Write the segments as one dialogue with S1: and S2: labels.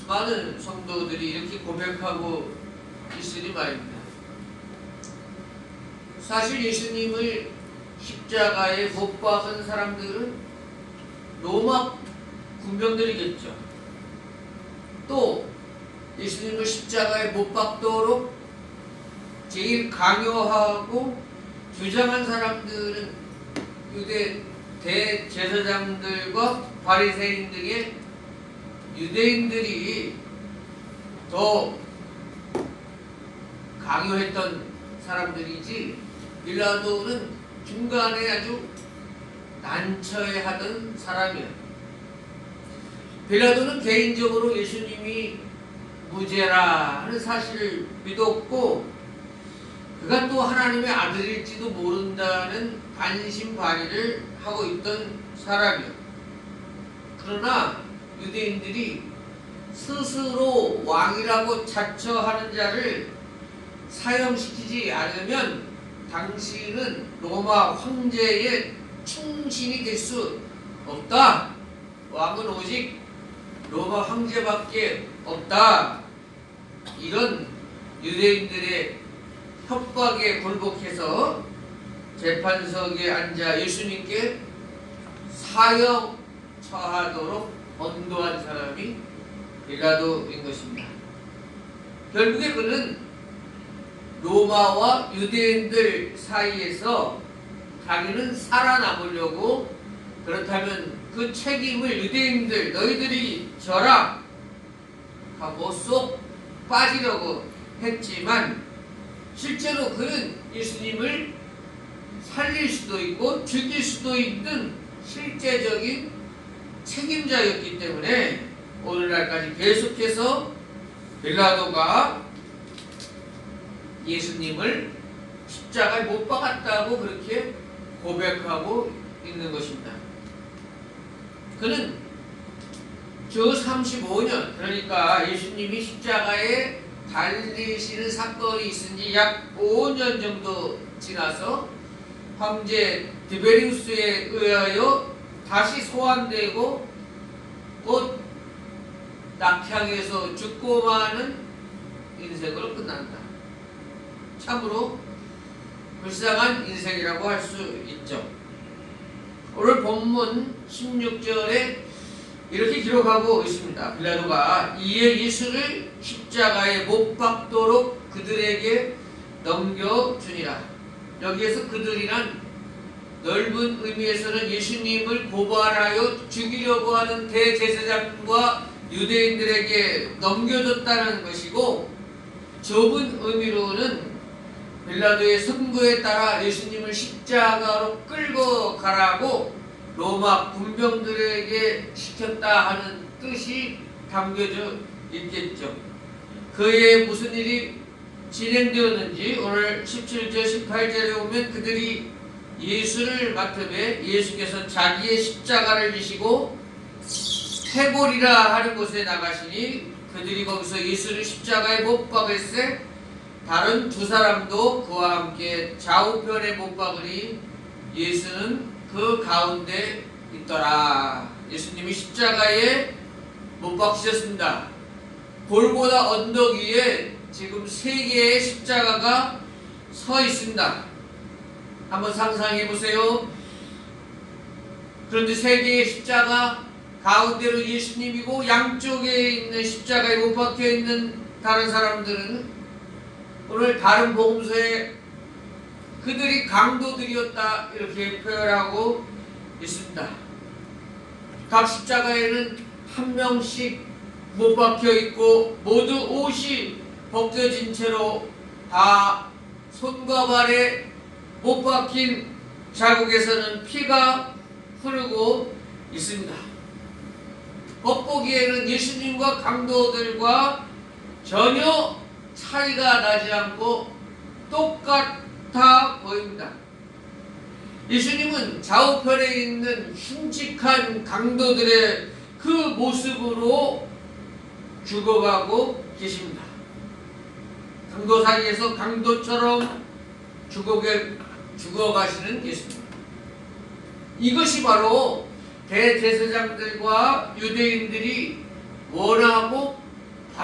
S1: 수많은 성도들이 이렇게 고백하고 있으니 말입니다. 사실 예수님을 십자가에 못 박은 사람들은 로마 군병들이겠죠. 또 예수님을 십자가에 못 박도록 제일 강요하고 주장한 사람들은 유대 대제사장들과 바리새인 등의 유대인들이 더 강요했던 사람들이지, 빌라도는 중간에 아주 난처해하던 사람이에요. 빌라도는 개인적으로 예수님이 무죄라 하는 사실을 믿었고, 그가 또 하나님의 아들일지도 모른다는 반신반의를 하고 있던 사람이에요. 그러나 유대인들이 스스로 왕이라고 자처하는 자를 사형시키지 않으면 당신은 로마 황제의 충신이 될 수 없다. 왕은 오직 로마 황제밖에 없다. 이런 유대인들의 협박에 굴복해서 재판석에 앉아 예수님께 사형 처하도록 언도한 사람이 빌라도인 것입니다. 결국에 그는 로마와 유대인들 사이에서 자기는 살아남으려고, 그렇다면 그 책임을 유대인들 너희들이 져라 하고 쏙 빠지려고 했지만, 실제로 그는 예수님을 살릴 수도 있고 죽일 수도 있는 실제적인 책임자였기 때문에 오늘날까지 계속해서 빌라도가 예수님을 십자가에 못 박았다고 그렇게 고백하고 있는 것입니다. 그는 주 35년, 그러니까 예수님이 십자가에 달리시는 사건이 있은 지 약 5년 정도 지나서 황제 디베리우스에 의하여 다시 소환되고 곧 낙향에서 죽고 마는 인생으로 끝난다. 참으로 불쌍한 인생이라고 할 수 있죠. 오늘 본문 16절에 이렇게 기록하고 있습니다. 빌라도가 이에 예수를 십자가에 못 박도록 그들에게 넘겨주니라. 여기에서 그들이란 넓은 의미에서는 예수님을 고발하여 죽이려고 하는 대제사장과 유대인들에게 넘겨줬다는 것이고, 좁은 의미로는 빌라도의 선고에 따라 예수님을 십자가로 끌고 가라고 로마 군병들에게 시켰다 하는 뜻이 담겨져 있겠죠. 그에 무슨 일이 진행되었는지 오늘 17절 18절에 보면 그들이 예수를 맡으며 예수께서 자기의 십자가를 지시고 태볼이라 하는 곳에 나가시니 그들이 거기서 예수를 십자가에 못 박을세 다른 두 사람도 그와 함께 좌우편에 못 박으니 예수는 그 가운데 있더라. 예수님이 십자가에 못 박히셨습니다. 골고다 언덕 위에 지금 3개의 십자가가 서 있습니다. 한번 상상해 보세요. 그런데 3개의 십자가 가운데로 예수님이고 양쪽에 있는 십자가에 못 박혀 있는 다른 사람들은 오늘 다른 복음서에 그들이 강도들이었다 이렇게 표현하고 있습니다. 각 십자가에는 한 명씩 못 박혀 있고 모두 옷이 벗겨진 채로 다 손과 발에 못 박힌 자국에서는 피가 흐르고 있습니다. 겉보기에는 예수님과 강도들과 전혀 차이가 나지 않고 똑같아 보입니다. 예수님은 좌우편에 있는 흉측한 강도들의 그 모습으로 죽어가고 계십니다. 강도 사이에서 강도처럼 죽어가시는 예수님. 이것이 바로 대제사장들과 유대인들이 원하고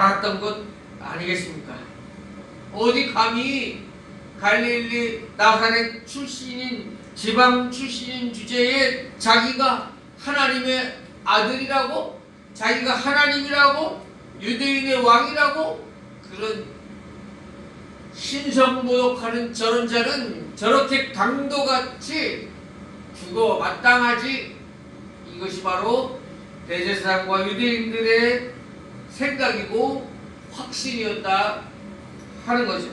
S1: 알았던 것 아니겠습니까? 어디 감히 갈릴리 나사렛 출신인 지방 출신인 주제에 자기가 하나님의 아들이라고, 자기가 하나님이라고, 유대인의 왕이라고, 그런 신성모독하는 저런 자는 저렇게 강도같이 죽어 마땅하지. 이것이 바로 대제사장과 유대인들의 생각이고 확신이었다 하는 거죠.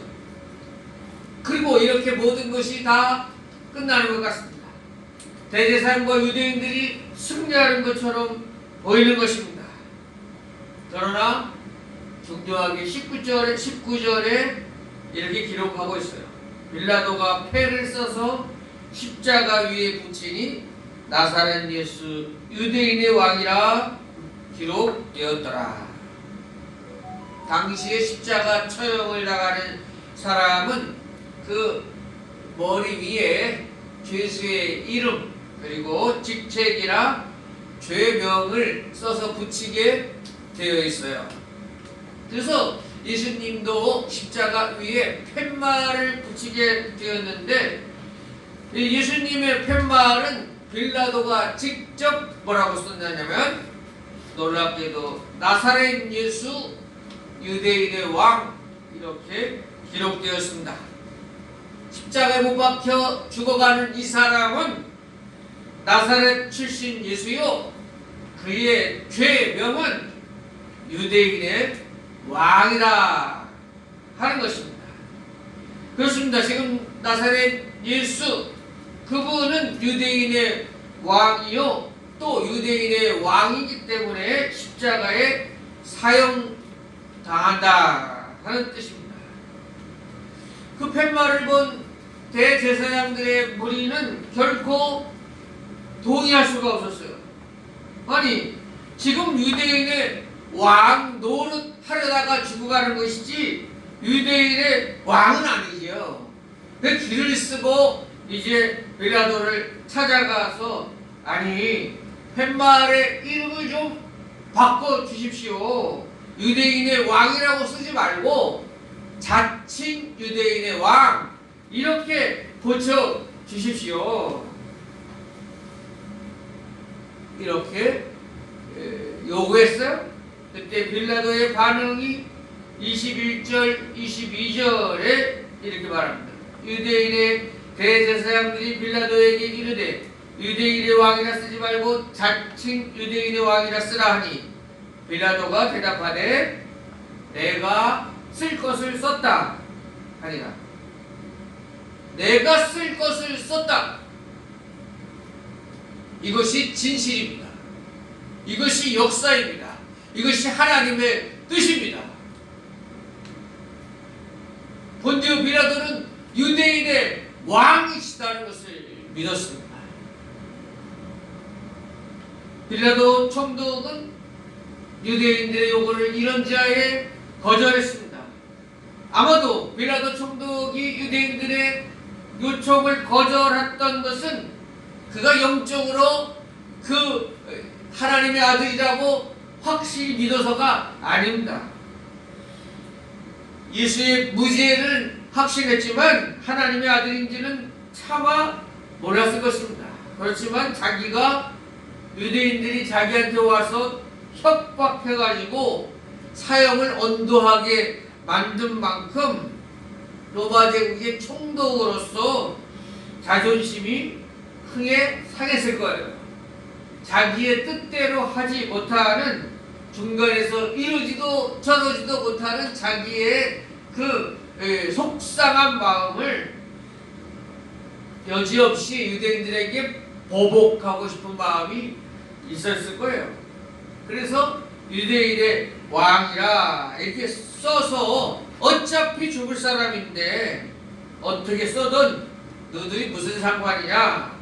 S1: 그리고 이렇게 모든 것이 다 끝나는 것 같습니다. 대제사장과 유대인들이 승리하는 것처럼 보이는 것입니다. 그러나 중요하게 19절에 이렇게 기록하고 있어요. 빌라도가 패를 써서 십자가 위에 붙이니 나사렛 예수 유대인의 왕이라 기록되었더라. 당시에 십자가 처형을 당하는 사람은 그 머리 위에 죄수의 이름 그리고 직책이나 죄명을 써서 붙이게 되어 있어요. 그래서 예수님도 십자가 위에 팻말을 붙이게 되었는데, 예수님의 팻말은 빌라도가 직접 뭐라고 썼냐면, 놀랍게도 나사렛 예수 유대인의 왕 이렇게 기록되었습니다. 십자가에 못 박혀 죽어가는 이 사람은 나사렛 출신 예수요, 그의 죄명은 유대인의 왕이라 하는 것입니다. 그렇습니다. 지금 나사렛 예수 그분은 유대인의 왕이요, 또 유대인의 왕이기 때문에 십자가에 사형당한다 하는 뜻입니다. 그 팻말을 본 대제사장들의 무리는 결코 동의할 수가 없었어요. 아니, 지금 유대인의 왕 노릇 하려다가 죽어가는 것이지 유대인의 왕은 아니죠. 그 길을 쓰고 이제 빌라도를 찾아가서, 아니, 팻말의 이름을 좀 바꿔 주십시오. 유대인의 왕이라고 쓰지 말고 자칭 유대인의 왕 이렇게 고쳐 주십시오. 이렇게 요구했어요. 그때 빌라도의 반응이 21절, 22절에 이렇게 말합니다. 유대인의 대제사장들이 빌라도에게 이르되 유대인의 왕이라 쓰지 말고 자칭 유대인의 왕이라 쓰라 하니, 빌라도가 대답하되 내가 쓸 것을 썼다 하니라. 내가 쓸 것을 썼다. 이것이 진실입니다. 이것이 역사입니다. 이것이 하나님의 뜻입니다. 본디오 빌라도는 유대인의 왕이시다는 것을 믿었습니다. 빌라도 총독은 유대인들의 요구를 이런지하에 거절했습니다. 아마도 빌라도 총독이 유대인들의 요청을 거절했던 것은 그가 영적으로 그 하나님의 아들이라고 확실히 믿어서가 아닙니다. 예수의 무죄를 확신했지만 하나님의 아들인지는 차마 몰랐을 것입니다. 그렇지만 자기가 유대인들이 자기한테 와서 협박해가지고 사형을 언도하게 만든 만큼 로마 제국의 총독으로서 자존심이 크게 상했을 거예요. 자기의 뜻대로 하지 못하는, 중간에서 이루지도 저루지도 못하는 자기의 그 속상한 마음을 여지없이 유대인들에게 보복하고 싶은 마음이 있었을 거예요. 그래서 유대인의 왕이라 이렇게 써서 어차피 죽을 사람인데 어떻게 써든 너들이 무슨 상관이냐,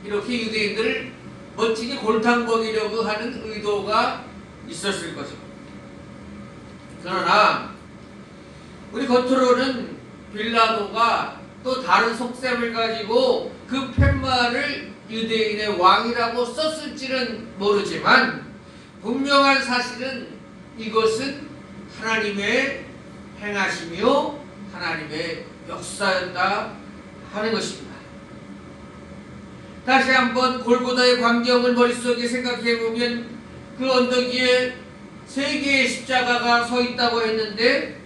S1: 이렇게 유대인들을 멋지게 골탕 먹이려고 하는 의도가 있었을 거죠. 그러나 우리 겉으로는 빌라도가 또 다른 속셈을 가지고 그 팻말을 유대인의 왕이라고 썼을지는 모르지만, 분명한 사실은 이것은 하나님의 행하심이요 하나님의 역사였다 하는 것입니다. 다시 한번 골고다의 광경을 머릿속에 생각해 보면 그 언덕 위에 3개의 십자가가 서 있다고 했는데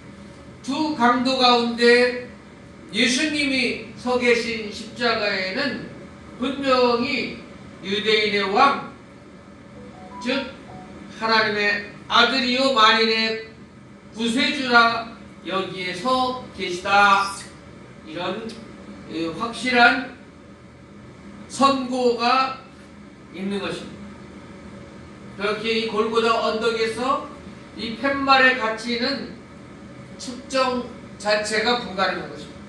S1: 두 강도 가운데 예수님이 서 계신 십자가에는 분명히 유대인의 왕, 즉 하나님의 아들이요 만인의 구세주라 여기에 서 계시다, 이런 확실한 선고가 있는 것입니다. 그렇게 이 골고다 언덕에서 이 팻말의 가치는 측정 자체가 불가능한 것입니다.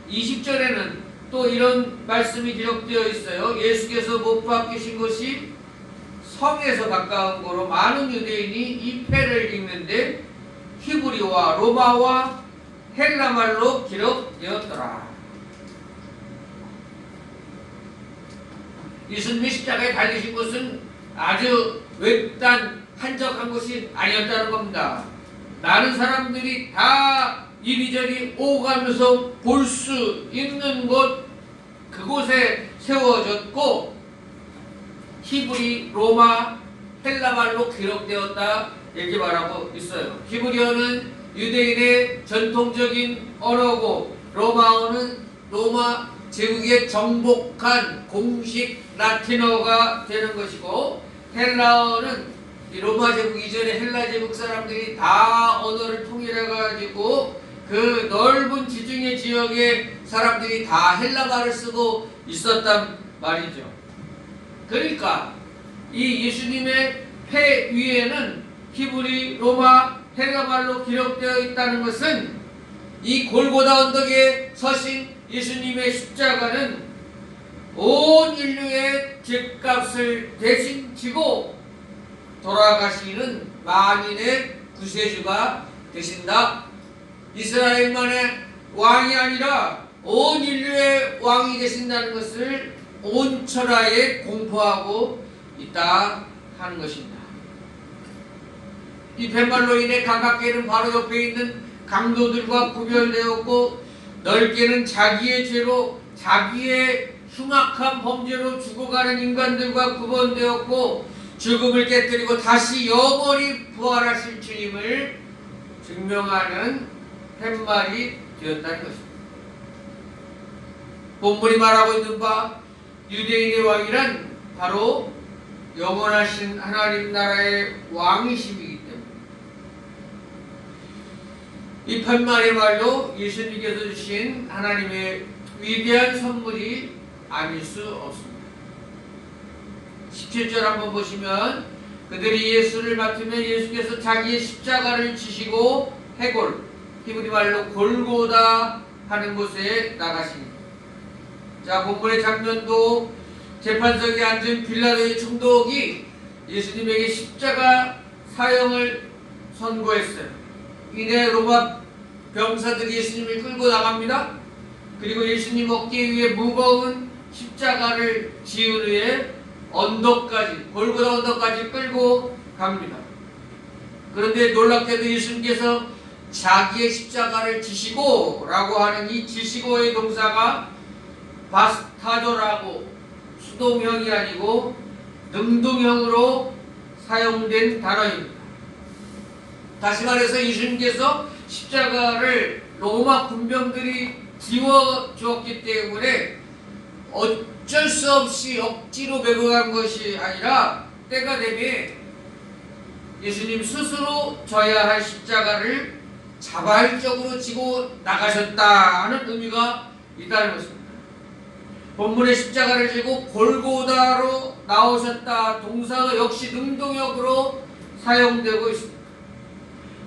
S1: 20절에는 또 이런 말씀이 기록되어 있어요. 예수께서 못 박히신 곳이 성에서 가까운 거로 많은 유대인이 이 패를 읽는데 히브리와 로마와 헬라말로 기록되었더라. 예수님이 십자가에 달리신 곳은 아주 외딴 한적한 곳이 아니었다는 겁니다. 많은 사람들이 다 이리저리 오가면서 볼 수 있는 곳, 그곳에 세워졌고 히브리, 로마, 헬라말로 기록되었다 이렇게 말하고 있어요. 히브리어는 유대인의 전통적인 언어고 로마어는 로마 제국에 정복한 공식 라틴어가 되는 것이고 헬라어는 로마 제국 이전에 헬라 제국 사람들이 다 언어를 통일해 가지고 그 넓은 지중해 지역의 사람들이 다 헬라말을 쓰고 있었단 말이죠. 그러니까 이 예수님의 패 위에는 히브리, 로마, 헬라말로 기록되어 있다는 것은 이 골고다 언덕에 서신 예수님의 십자가는 온 인류의 죄값을 대신 지고 돌아가시는 만인의 구세주가 되신다. 이스라엘만의 왕이 아니라 온 인류의 왕이 되신다는 것을 온 천하에 공포하고 있다 하는 것입니다. 이 팻말로 인해 가깝게는 바로 옆에 있는 강도들과 구별되었고 넓게는 자기의 죄로 자기의 흉악한 범죄로 죽어가는 인간들과 구분되었고 죽음을 깨뜨리고 다시 영원히 부활하실 주님을 증명하는 팻말이 되었다는 것입니다. 본문이 말하고 있는 바 유대인의 왕이란 바로 영원하신 하나님 나라의 왕이심이기 때문에 이 팻말의 말로 예수님께서 주신 하나님의 위대한 선물이 아닐 수 없습니다. 17절 한번 보시면 그들이 예수를 맡으면 예수께서 자기의 십자가를 지시고 해골, 히브리 말로 골고다 하는 곳에 나가십니다. 자, 본문의 장면도 재판석에 앉은 빌라도의 총독이 예수님에게 십자가 사형을 선고했어요. 이내 로마 병사들이 예수님을 끌고 나갑니다. 그리고 예수님 어깨 위에 무거운 십자가를 지은 후에 언덕까지, 골고다 언덕까지 끌고 갑니다. 그런데 놀랍게도 예수님께서 자기의 십자가를 지시고 라고 하는 이 지시고의 동사가 바스타조라고 수동형이 아니고 능동형으로 사용된 단어입니다. 다시 말해서 예수님께서 십자가를 로마 군병들이 지워주었기 때문에 어쩔 수 없이 억지로 메고 간 것이 아니라 때가 되면 예수님 스스로 져야 할 십자가를 자발적으로 지고 나가셨다는 의미가 있다는 것입니다. 본문의 십자가를 지고 골고다로 나오셨다 동사가 역시 능동역으로 사용되고 있습니다.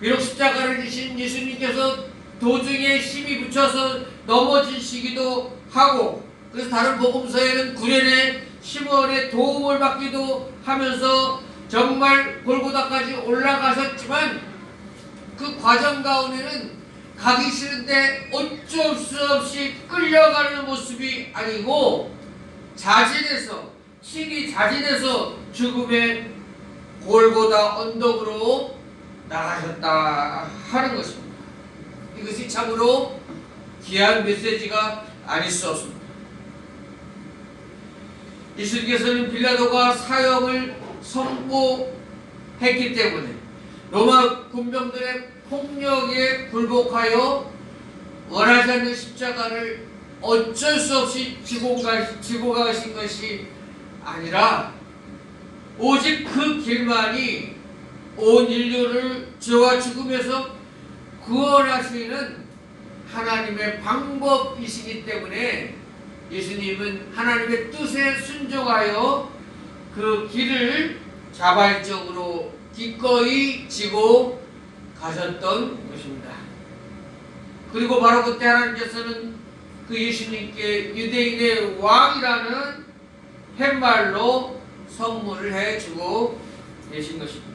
S1: 비록 십자가를 지신 예수님께서 도중에 힘이 붙여서 넘어지시기도 하고 그래서 다른 복음서에는 구련의 시몬의 도움을 받기도 하면서 정말 골고다까지 올라가셨지만 그 과정 가운데는 가기 싫은데 어쩔 수 없이 끌려가는 모습이 아니고 자진해서, 친히 자진해서 죽음에 골고다 언덕으로 나가셨다 하는 것입니다. 이것이 참으로 귀한 메시지가 아닐 수 없습니다. 예수님께서는 빌라도가 사형을 선고했기 때문에 로마 군병들의 폭력에 굴복하여 원하지 않는 십자가를 어쩔 수 없이 지고 가신 것이 아니라 오직 그 길만이 온 인류를 죄와 죽음에서 구원하시는 하나님의 방법이시기 때문에 예수님은 하나님의 뜻에 순종하여 그 길을 자발적으로 기꺼이 지고 가셨던 것입니다. 그리고 바로 그때 하나님께서는 그 예수님께 유대인의 왕이라는 팻말로 선물을 해주고 계신 것입니다.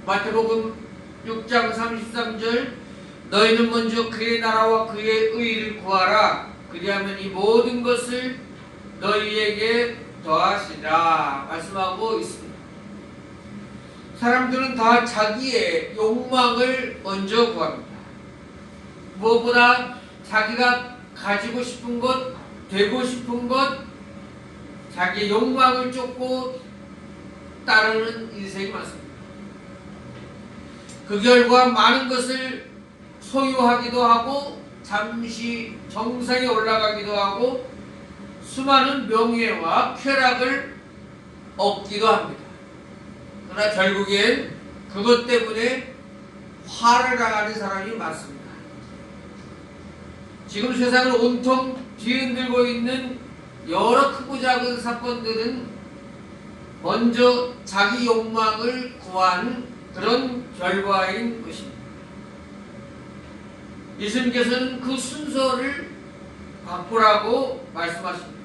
S1: 마태복음 6장 33절 너희는 먼저 그의 나라와 그의 의를 구하라 그리하면 이 모든 것을 너희에게 더하시라 말씀하고 있습니다. 사람들은 다 자기의 욕망을 먼저 구합니다. 무엇보다 자기가 가지고 싶은 것, 되고 싶은 것, 자기의 욕망을 쫓고 따르는 인생이 많습니다. 그 결과 많은 것을 소유하기도 하고 잠시 정상에 올라가기도 하고 수많은 명예와 쾌락을 얻기도 합니다. 그러나 결국엔 그것 때문에 화를 당하는 사람이 많습니다. 지금 세상을 온통 뒤흔들고 있는 여러 크고 작은 사건들은 먼저 자기 욕망을 구한 그런 결과인 것입니다. 예수님께서는 그 순서를 바꾸라고 말씀하십니다.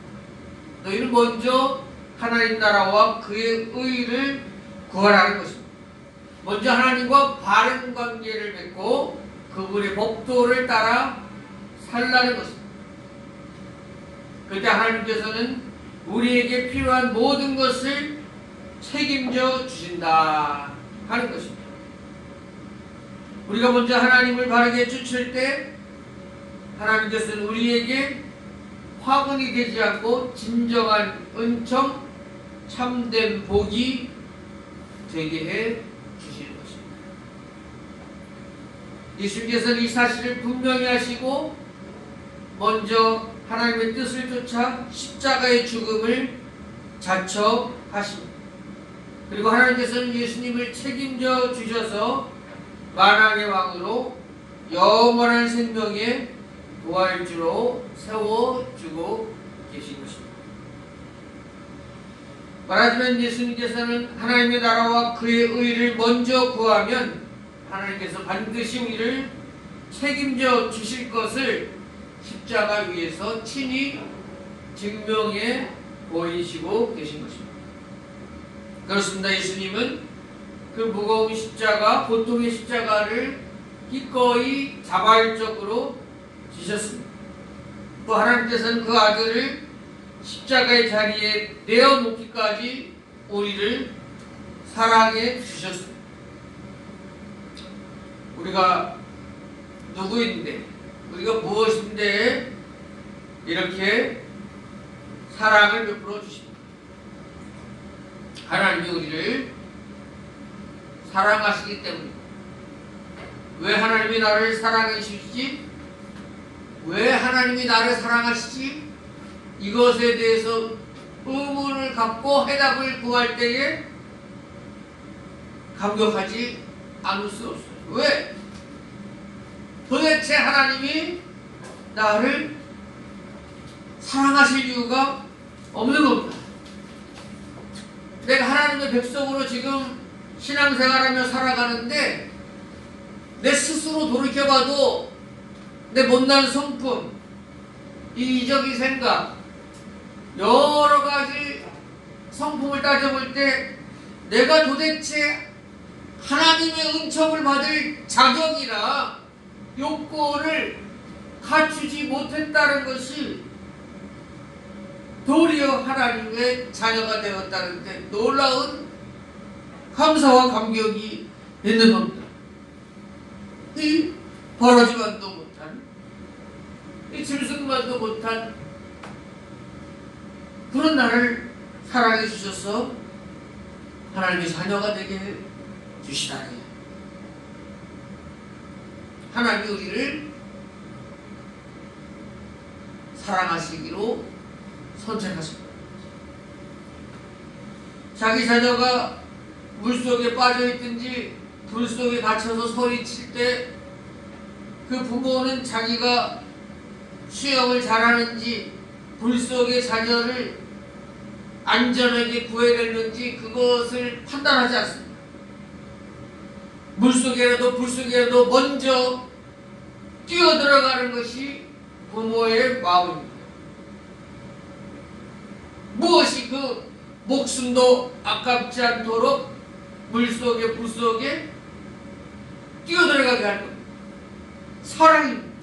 S1: 너희는 먼저 하나님 나라와 그의 의를 구하라는 것입니다. 먼저 하나님과 바른 관계를 맺고 그분의 법도를 따라 살라는 것입니다. 그때 하나님께서는 우리에게 필요한 모든 것을 책임져 주신다 하는 것입니다. 우리가 먼저 하나님을 바르게 쫓을 때 하나님께서는 우리에게 화근이 되지 않고 진정한 은총, 참된 복이 되게 해 주시는 것입니다. 예수님께서는 이 사실을 분명히 하시고 먼저 하나님의 뜻을 쫓아 십자가의 죽음을 자처하십니다. 그리고 하나님께서는 예수님을 책임져 주셔서 만왕의 왕으로 영원한 생명의 부활주로 세워주고 계신 것입니다. 말하자면 예수님께서는 하나님의 나라와 그의 의를 먼저 구하면 하나님께서 반드시 우리를 책임져 주실 것을 십자가 위에서 친히 증명해 보이시고 계신 것입니다. 그렇습니다. 예수님은 그 무거운 십자가, 보통의 십자가를 기꺼이 자발적으로 지셨습니다. 또 하나님께서는 그 아들을 십자가의 자리에 내어놓기까지 우리를 사랑해 주셨습니다. 우리가 누구인데, 우리가 무엇인데 이렇게 사랑을 베풀어 주십니다. 하나님이 우리를 사랑하시기 때문입니다. 왜 하나님이 나를 사랑해 주시지? 왜 하나님이 나를 사랑하시지? 이것에 대해서 의문을 갖고 해답을 구할 때에 감격하지 않을 수 없어요. 왜? 도대체 하나님이 나를 사랑하실 이유가 없는 겁니다. 내가 하나님의 백성으로 지금 신앙생활하며 살아가는데 내 스스로 돌이켜봐도 내 못난 성품, 이기적인 생각, 여러 가지 성품을 따져볼 때 내가 도대체 하나님의 은총을 받을 자격이나 요건을 갖추지 못했다는 것이 도리어 하나님의 자녀가 되었다는 데 놀라운 감사와 감격이 있는 겁니다. 이 벌어지만도 못한, 이 짐승만도 못한 그런 나를 사랑해 주셔서 하나님의 자녀가 되게 주시다니. 하나님이 우리를 사랑하시기로 선택하십니다. 자기 자녀가 물속에 빠져있든지 불속에 갇혀서 소리칠 때 그 부모는 자기가 수영을 잘하는지 불속의 자녀를 안전하게 구해냈는지 그것을 판단하지 않습니다. 물속에라도 불속에라도 먼저 뛰어들어가는 것이 부모의 마음입니다. 무엇이 그 목숨도 아깝지 않도록 물속에 불속에 뛰어들어가게 하는 겁니다. 사랑입니다.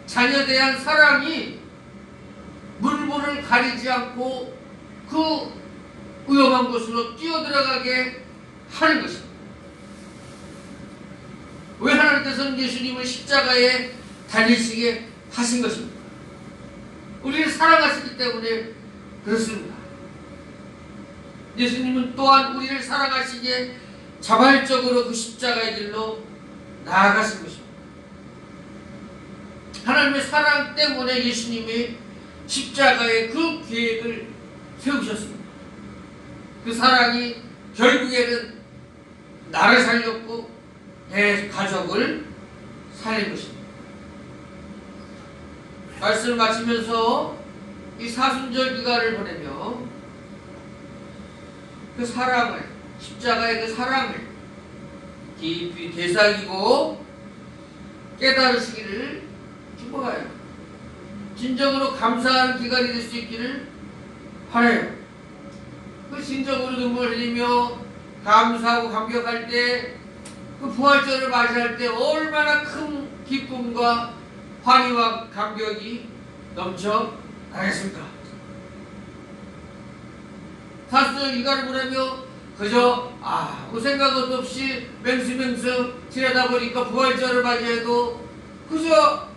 S1: 자녀에 대한 사랑이 물불을 가리지 않고 그 위험한 곳으로 뛰어들어가게 하는 것입니다. 왜 하나님께서는 예수님을 십자가에 달리시게 하신 것입니다. 우리를 사랑하시기 때문에 그렇습니다. 예수님은 또한 우리를 사랑하시기에 자발적으로 그 십자가의 길로 나아가신 것입니다. 하나님의 사랑 때문에 예수님이 십자가의 그 계획을 세우셨습니다. 그 사랑이 결국에는 나를 살렸고 내 가족을 살린 것입니다. 말씀을 마치면서 이 사순절 기간을 보내며 그 사랑을, 십자가의 그 사랑을 깊이 되새기고 깨달으시기를 축복하여 진정으로 감사하는 기간이 될 수 있기를 바라요. 그 진정으로 눈물을 흘리며 감사하고 감격할 때, 그 부활절을 맞이할 때 얼마나 큰 기쁨과 환희와 감격이 넘쳐 나겠습니까? 사순절 기간을 보내며 그저 아무 생각 없이 맹수맹수 지내다 보니까 부활절을 맞이해도 그저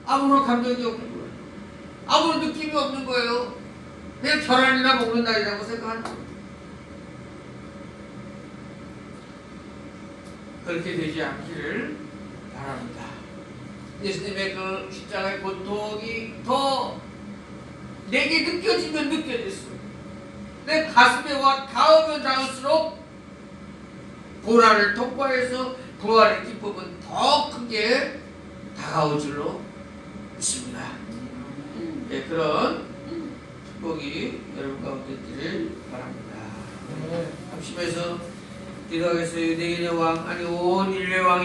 S1: 아무런 감정이 없는 거예요. 아무런 느낌이 없는 거예요. 그냥 계란이나 먹는 날이라고 생각하는 거예요. 그렇게 되지 않기를 바랍니다. 예수님의 그 십자가의 고통이 더 내게 느껴지면 느껴졌어요. 내 가슴에 와 닿으면 닿을수록 고난을 통과해서 부활의 기쁨은 더 크게 다가올 줄로 믿습니다. 네, 그런 축복이 여러분 가운데 있기를 바랍니다. 합심해서 기도하겠어요. 유대인의 왕, 아니 온 인류의 왕